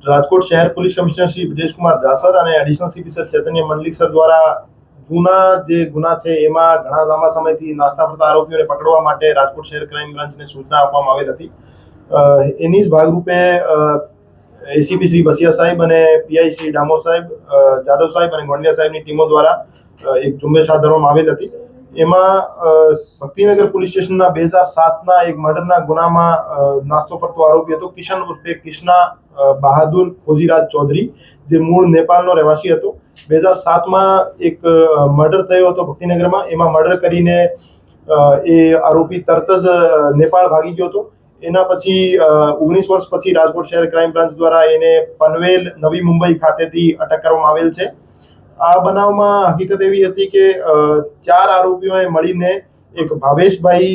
રાજકોટ શહેર police commissioner Shri Brijeshkumar જાસર અને additional CP sir ચૈતન્ય મંડલિક sir દ્વારા જૂના જે ગુના છે એમાં ઘણા લાંબા સમયથી નાસ્તા ફરતા આરોપીઓને પકડવા માટે રાજકોટ શહેર ક્રાઇમ બ્રાન્ચને સૂચના આપવામાં આવેલ હતી। એની જ ભાગરૂપે એસીપી શ્રી બસિયા સાહેબ અને પીઆઈ શ્રી ડામોર સાહેબ, જાદવ સાહેબ અને ગોંડિયા સાહેબની ટીમો દ્વારા એક ઝુંબેશ હાથ ધરવામાં આવેલ હતી। એમાં ભક્તિનગર પોલીસ સ્ટેશનના 2007ના એક મર્ડરના ગુનામાં નાસ્તો ફરતો આરોપી હતો કિશન ઉર્ફે કિશના બહાદુર ખોજીરાજ ચૌધરી, જે મૂળ નેપાળનો રહેવાસી હતો। 2007માં એક મર્ડર થયો હતો ભક્તિનગરમાં। એમાં મર્ડર કરીને એ આરોપી તરત જ નેપાળ ભાગી ગયો હતો। એના પછી 19 વર્ષ પછી રાજકોટ શહેર ક્રાઇમ બ્રાન્ચ દ્વારા એને પનવેલ નવી મુંબઈ ખાતેથી અટક કરવામાં આવેલ છે। આ બનાવમાં હકીકત એવી હતી કે 4 આરોપીઓએ મળીને એક ભાવેશભાઈ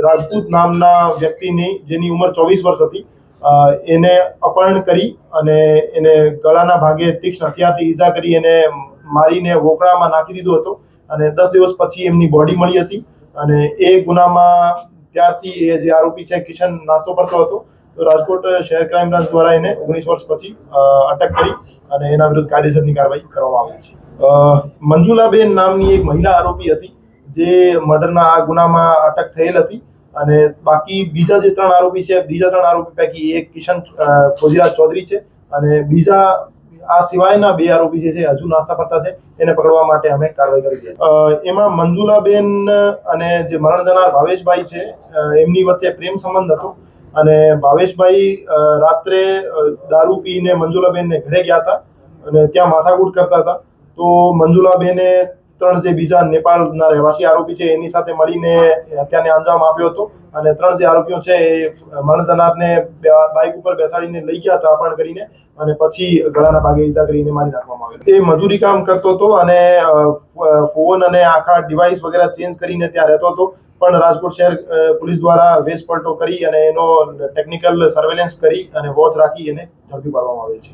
રાજપૂત નામના વ્યક્તિની, જેની ઉંમર 24 વર્ષ હતી, એને અપહરણ કરી અને એને ગળાના ભાગે તીક્ષ્ણ હથિયારથી ઈજા કરી એને મારીને વોકળામાં નાખી દીધો હતો અને 10 દિવસ પછી એમની બોડી મળી હતી। અને એ ગુનામાં ત્યારથી એ જે આરોપી છે કિશન નાસ્તો કરતો હતો, તો રાજકોટ શહેર ક્રાઇમ બ્રાન્ચ દ્વારા એને 19 વર્ષ પછી અટક કરી અને એના વિરુદ્ધ કાયદેસરની કાર્યવાહી કરવામાં આવી છે। મંજુલાબેન નામની એક મહિલા આરોપી હતી જે મર્ડરના આ ગુનામાં અટક થયેલ હતી અને બાકી બીજા જે 3 આરોપી છે, બીજા 3 આરોપી પૈકી એક કિશન ખોજીરાજ ચૌધરી છે અને બીજા આ સિવાયના 2 આરોપી જે છે હજુ નાસ્તા ફરતા છે, એને પકડવા માટે અમે કાર્યવાહી કરી છે। એમાં મંજુલાબેન અને જે મરણ જનાર ભાવેશભાઈ છે એમની વચ્ચે પ્રેમ સંબંધ હતો અને ભાવેશભાઈ રાત્રે દારૂ પીને મંજુલાબેનને ઘરે ગયા હતા અને ત્યાં માથાકૂટ કરતા હતા। તો મંજુલાબેને 3 જે બીજા નેપાળના રહેવાસી આરોપી છે એની સાથે મળીને હત્યાને અંજામ આપ્યો હતો અને 3 જે આરોપીઓ છે એ મરણ જનારને બાઇક ઉપર બેસાડીને લઈ ગયા હતા અપહરણ કરીને અને પછી ગળાના ભાગે ઈજા કરીને મારી નાખવામાં આવ્યો। એ મજૂરી કામ કરતો હતો અને ફોન અને આખા ડિવાઇસ વગેરે ચેન્જ કરીને ત્યાં રહેતો હતો, પણ રાજકોટ શહેર પોલીસ દ્વારા વેશ પલટો કરી અને એનો ટેકનિકલ સર્વેલન્સ કરી અને વોચ રાખી એને ઝડપી પાડવામાં આવે છે।